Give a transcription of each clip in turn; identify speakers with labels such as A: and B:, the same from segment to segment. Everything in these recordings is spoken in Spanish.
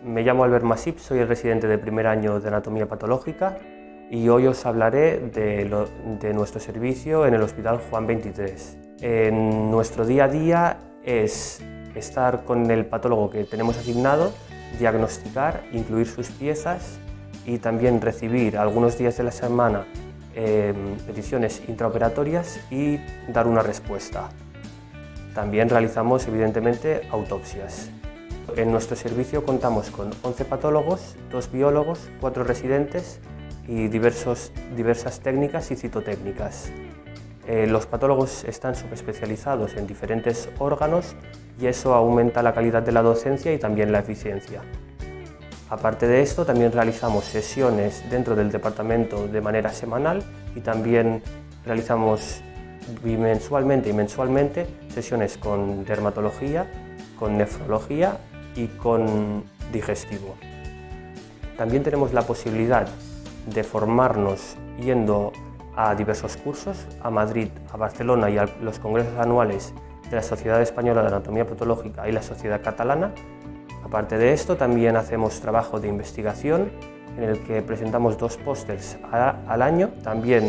A: Me llamo Albert Masip, soy el residente de primer año de Anatomía Patológica y hoy os hablaré de nuestro servicio en el Hospital Juan 23. En nuestro día a día es estar con el patólogo que tenemos asignado, diagnosticar, incluir sus piezas y también recibir algunos días de la semana peticiones intraoperatorias y dar una respuesta. También realizamos evidentemente autopsias. En nuestro servicio contamos con 11 patólogos, 2 biólogos, 4 residentes y diversas técnicas y citotécnicas. Los patólogos están subespecializados en diferentes órganos y eso aumenta la calidad de la docencia y también la eficiencia. Aparte de esto, también realizamos sesiones dentro del departamento de manera semanal y también realizamos bimensualmente y mensualmente sesiones con dermatología, con nefrología y con digestivo. También tenemos la posibilidad de formarnos yendo a diversos cursos, a Madrid, a Barcelona y a los congresos anuales de la Sociedad Española de Anatomía Patológica y la Sociedad Catalana. Aparte de esto, también hacemos trabajo de investigación en el que presentamos 2 pósters al año. También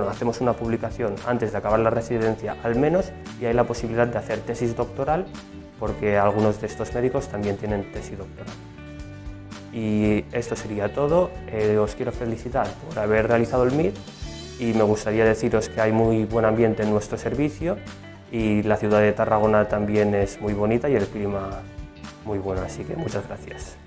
A: hacemos una publicación antes de acabar la residencia al menos y hay la posibilidad de hacer tesis doctoral porque algunos de estos médicos también tienen tesis doctoral. Y esto sería todo. Os quiero felicitar por haber realizado el MIR y me gustaría deciros que hay muy buen ambiente en nuestro servicio y la ciudad de Tarragona también es muy bonita y el clima muy bueno, así que muchas gracias.